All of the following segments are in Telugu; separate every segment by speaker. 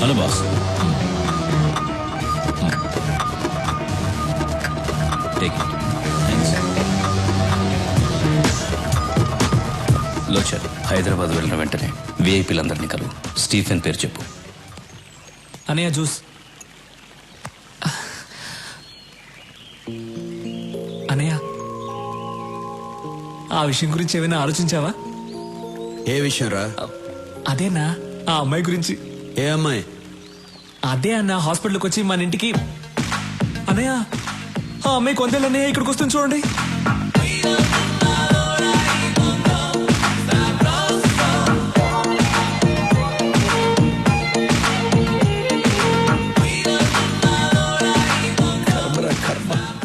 Speaker 1: Hello boss. లోచర్, హైదరాబాద్ వెళ్ళిన వెంటనే విఐపీలందరినీ కలువు. స్టీఫెన్ పేరు చెప్పు.
Speaker 2: అనయ్య జ్యూస్. అనయ్య, ఆ విషయం గురించి ఏమైనా ఆలోచించావా?
Speaker 3: ఏ విషయం రా?
Speaker 2: అదేనా, ఆ అమ్మాయి గురించి.
Speaker 3: ఏ అమ్మాయి?
Speaker 2: అదే అన్న, హాస్పిటల్కి వచ్చి మన ఇంటికి. అన్నయ్య, ఆ అమ్మాయి కొందేళ్ళు అన్నయ్య ఇక్కడికి వస్తుంది చూడండి.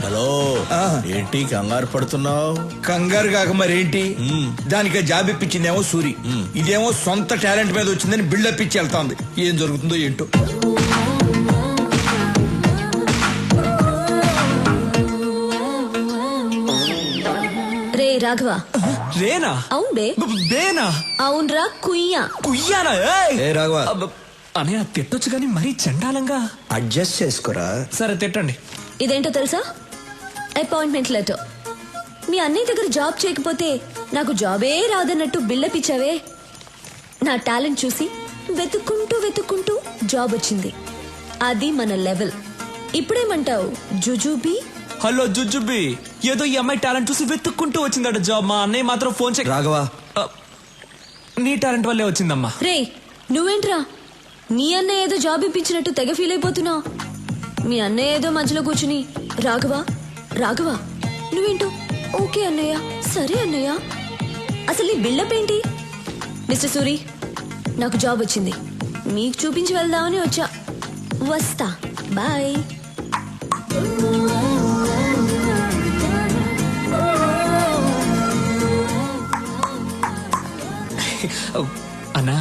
Speaker 3: హలో, ఏంటి కంగారు పడుతున్నావు?
Speaker 4: కంగారు కాక మరేంటి, దానికి జాబ్ ఇప్పించిందేమో సూరి, ఇదేమో సొంత టాలెంట్ మీద వచ్చిందని బిల్డప్ ఇచ్చి వెళ్తాంది. ఏం జరుగుతుందో ఏంటో.
Speaker 5: రే రాఘవ.
Speaker 2: రేనా?
Speaker 5: అవును బే.
Speaker 2: బేనా?
Speaker 5: అవునరా కుయ్యా.
Speaker 2: కుయ్యానా?
Speaker 3: ఏ రాఘవ,
Speaker 2: అనయ్య తిట్టొచ్చు కానీ మరీ చండాలంగా.
Speaker 3: అడ్జస్ట్ చేసుకోరా.
Speaker 2: సరే తిట్టండి.
Speaker 5: ఇదేంటో తెలుసా? Appointment letter. మీ అన్నయ్య దగ్గర జాబ్ చేయకపోతే నాకు జాబే రాదన్నట్టు బిల్డప్ ఇచ్చావే. నా టాలెంట్ చూసి వెతుక్కుంటూ జాబ్ వచ్చింది. అది మన లెవెల్. ఇప్పుడేమంటావు జుజుబీ?
Speaker 2: హలో జుజుబీ, ఏదో ఈ అమ్మాయి టాలెంట్ చూసి వెతుక్కుంటూ వచ్చిందట జాబ్. మా అన్నయ్య మాత్రం ఫోన్ చేయ.
Speaker 3: రాఘవ,
Speaker 2: నీ టాలెంట్ వల్లే వచ్చిందమ్మా.
Speaker 5: రే నువ్వేంట్రా, నీ అన్నయ్య ఏదో జాబ్ ఇప్పించినట్టు తెగ ఫీల్ అయిపోతున్నావు. మీ అన్నయ్య ఏదో మధ్యలో కూర్చుని రాఘవ నువ్వేంటో ఓకే అన్నయ్య, సరే అన్నయ్య. అసలు నీ బిల్డప్ ఏంటి? మిస్టర్ సూరి, నాకు జాబ్ వచ్చింది, మీకు చూపించి వెళ్దామని వచ్చా. వస్తా, బాయ్.
Speaker 2: అన్నా,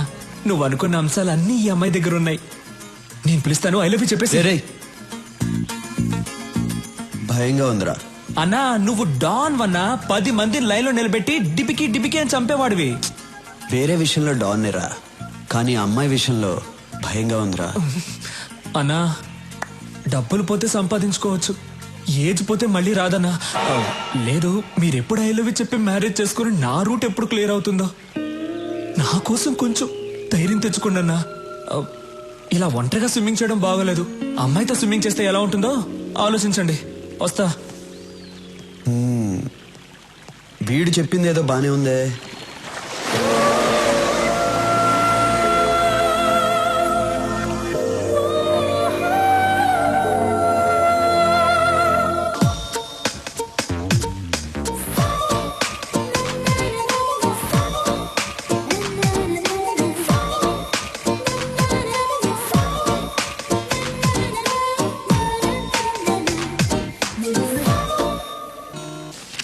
Speaker 2: నువ్వు అనుకున్న అంశాలు అన్నీ ఈ అమ్మాయి దగ్గర ఉన్నాయి. నేను పిలుస్తాను, ఐ లవ్ యూ చెప్పేసి.
Speaker 3: భయంగా ఉందిరా.
Speaker 2: అన్నా, నువ్వు డాన్ వన్నా 10 మందిని లైన్ లో నిలబెట్టి డిపికి అని చంపేవాడివి.
Speaker 3: వేరే విషయంలో డాన్ రా, కానీ అమ్మాయి విషయంలో భయంగా ఉందిరా.
Speaker 2: అన్నా, డబ్బులు పోతే సంపాదించుకోవచ్చు, ఏజ్ పోతే మళ్ళీ రాదన్నా. లేదు, మీరెప్పుడు ఐ లవ్ యూ చెప్పి మ్యారేజ్ చేసుకుని నా రూట్ ఎప్పుడు క్లియర్ అవుతుందో. నా కోసం కొంచెం ధైర్యం తెచ్చుకోండి అన్నా. ఇలా ఒంటరిగా స్విమ్మింగ్ చేయడం బాగోలేదు. అమ్మాయితో స్విమ్మింగ్ చేస్తే ఎలా ఉంటుందో ఆలోచించండి. వస్తా.
Speaker 3: వీడు చెప్పింది ఏదో బానే ఉందే.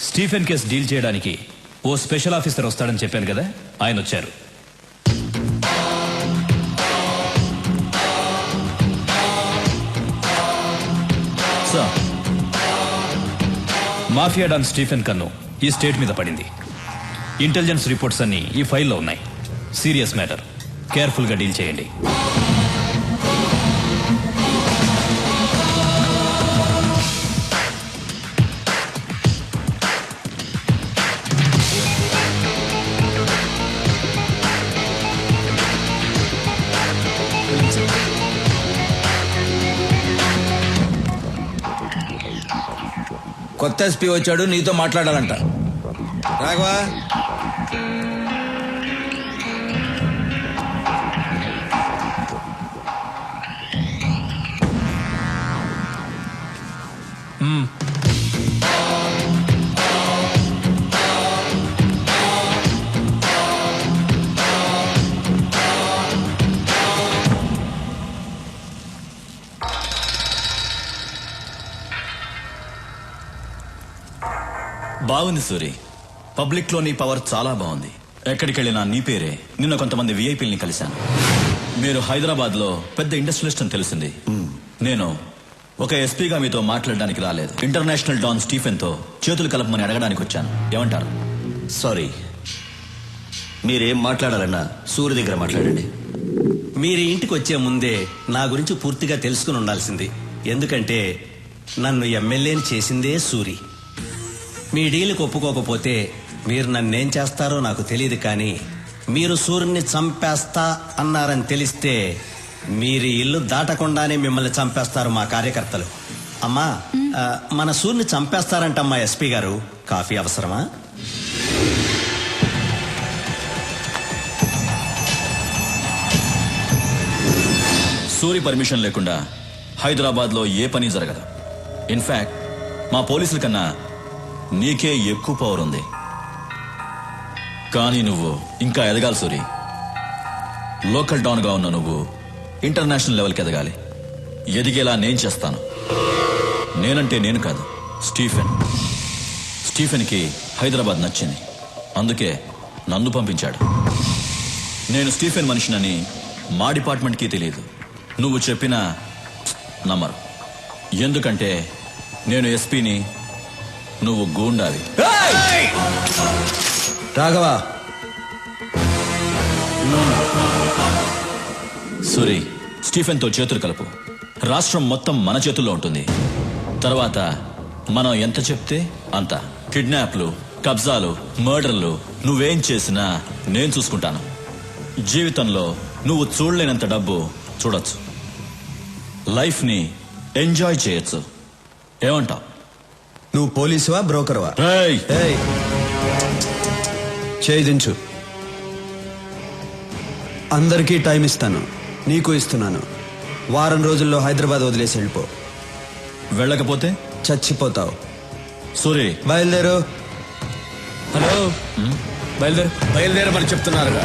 Speaker 1: స్టీఫెన్ కేసు డీల్ చేయడానికి ఓ స్పెషల్ ఆఫీసర్ వస్తాడని చెప్పాను కదా, ఆయన వచ్చారు. సార్, మాఫియా డాన్ స్టీఫెన్ కన్ను ఈ స్టేట్ మీద పడింది. ఇంటెలిజెన్స్ రిపోర్ట్స్ అన్ని ఈ ఫైల్లో ఉన్నాయి. సీరియస్ మ్యాటర్, కేర్ఫుల్ గా డీల్ చేయండి.
Speaker 4: కొత్త ఎస్పీ వచ్చాడు, నీతో మాట్లాడాలంట. రాఘవా,
Speaker 6: బాగుంది సూరి, పబ్లిక్ లో నీ పవర్ చాలా బాగుంది. ఎక్కడికి వెళ్ళినా నీ పేరే. నిన్న కొంతమంది విఐపీల్ని కలిశాను. మీరు హైదరాబాద్ లో పెద్ద ఇండస్ట్రియలిస్ట్ అని తెలిసింది. నేను ఒక ఎస్పీగా మీతో మాట్లాడడానికి రాలేదు. ఇంటర్నేషనల్ డాన్ స్టీఫెన్ తో చేతులు కలపమని అడగడానికి వచ్చాను. ఏమంటారు?
Speaker 7: సారీ, మీరేం మాట్లాడాలన్నా సూర్య దగ్గర మాట్లాడండి. మీరు ఇంటికి వచ్చే ముందే నా గురించి పూర్తిగా తెలుసుకుని ఉండాల్సింది. ఎందుకంటే నన్ను ఎమ్మెల్యేని చేసిందే సూరి. మీ డీల్కి ఒప్పుకోకపోతే మీరు నన్నేం చేస్తారో నాకు తెలియదు, కానీ మీరు సూర్యుని చంపేస్తా అన్నారని తెలిస్తే మీరు ఇల్లు దాటకుండానే మిమ్మల్ని చంపేస్తారు మా కార్యకర్తలు. అమ్మా, మన సూర్యుని చంపేస్తారంటమ్మా ఎస్పీ గారు. కాఫీ అవసరమా?
Speaker 6: సూరి పర్మిషన్ లేకుండా హైదరాబాద్లో ఏ పని జరగదు. ఇన్ఫాక్ట్ మా పోలీసుల కన్నా నీకే ఎక్కువ పవర్ ఉంది. కానీ నువ్వు ఇంకా ఎదగాలి సూరి. లోకల్ డాన్గా ఉన్న నువ్వు ఇంటర్నేషనల్ లెవెల్కి ఎదగాలి. ఎదిగేలా నేను చేస్తాను. నేనంటే నేను కాదు, స్టీఫెన్కి హైదరాబాద్ నచ్చింది. అందుకే నన్ను పంపించాడు. నేను స్టీఫెన్ మనిషినని మా డిపార్ట్మెంట్కి తెలియదు. నువ్వు చెప్పినా నమ్మరు. ఎందుకంటే నేను ఎస్పీని, నువ్వు గూండావి.
Speaker 3: రాఘవ,
Speaker 6: సూరి, స్టీఫెన్తో చేతులు కలుపు. రాష్ట్రం మొత్తం మన చేతుల్లో ఉంటుంది. తర్వాత మనం ఎంత చెప్తే అంత. కిడ్నాప్లు, కబ్జాలు, మర్డర్లు నువ్వేం చేసినా నేను చూసుకుంటాను. జీవితంలో నువ్వు చూడలేనంత డబ్బు చూడొచ్చు. లైఫ్ని ఎంజాయ్ చేయొచ్చు. ఏమంటావ్?
Speaker 3: నువ్వు పోలీసువా బ్రోకర్వా?
Speaker 6: ఏయ్!
Speaker 3: ఏయ్, చేయి దించు. అందరికీ టైం ఇస్తాను, నీకు ఇస్తున్నాను. వారం రోజుల్లో హైదరాబాద్ వదిలేసి వెళ్ళిపో.
Speaker 6: వెళ్ళకపోతే
Speaker 3: చచ్చిపోతావు.
Speaker 6: సూరి,
Speaker 3: బయలుదేరు.
Speaker 2: హలో,
Speaker 4: బయలుదేరమని చెప్తున్నారుగా.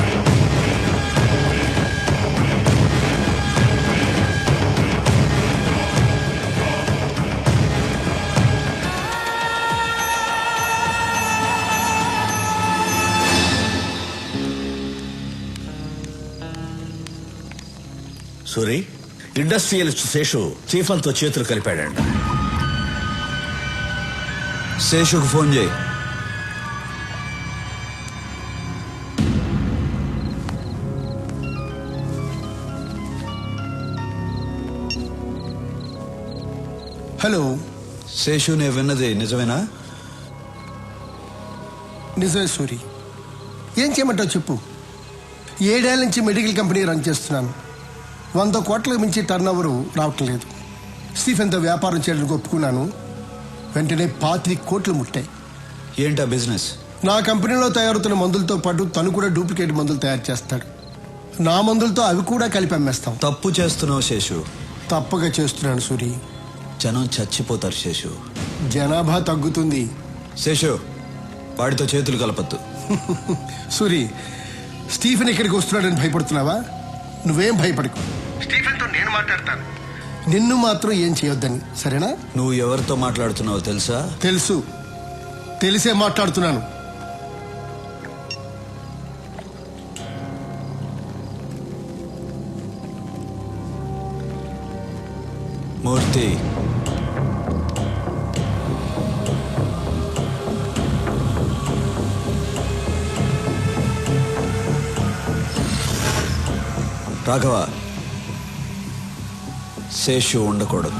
Speaker 8: సూరి, ఇండస్ట్రియలిస్ట్ శేషు చీఫ్తో చేతులు కలిపాడంట.
Speaker 3: శేషుకు ఫోన్ చేయి.
Speaker 9: హలో
Speaker 3: శేషు, నేను విన్నది నిజమేనా?
Speaker 9: నిజమే సూరి. ఏం చేయమంటావు చెప్పు. 7 ఏళ్ల నుంచి మెడికల్ కంపెనీ రన్ చేస్తున్నాను. 100 కోట్లకు మించి టర్న్ ఓవర్ రావటం లేదు. స్టీఫెన్తో వ్యాపారం చేయడానికి ఒప్పుకున్నాను. వెంటనే 25 కోట్లు ముట్టాయి.
Speaker 3: ఏంటా బిజినెస్?
Speaker 9: నా కంపెనీలో తయారవుతున్న మందులతో పాటు తను కూడా డూప్లికేట్ మందులు తయారు చేస్తాడు. నా మందులతో అవి కూడా కలిపి అమ్మేస్తాం.
Speaker 3: తప్పు చేస్తున్నావు శేషు.
Speaker 9: తప్పక చేస్తున్నాను సూరి.
Speaker 3: జనం చచ్చిపోతారు శేషు.
Speaker 9: జనాభా తగ్గుతుంది.
Speaker 3: శేషు, వాడితో చేతులు కలపద్దు.
Speaker 9: సూరి, స్టీఫెన్ ఇక్కడికి వస్తున్నాడని భయపడుతున్నావా? నువ్వేం భయపడకు. స్టీఫెన్తో నేను మాట్లాడతాను. నిన్ను మాత్రం ఏం చేయొద్దని, సరేనా?
Speaker 3: నువ్వు ఎవరితో మాట్లాడుతున్నావో తెలుసా?
Speaker 9: తెలుసు, తెలిసే మాట్లాడుతున్నాను.
Speaker 3: మూర్తి, రాఘవ, శేషు ఉండకూడదు.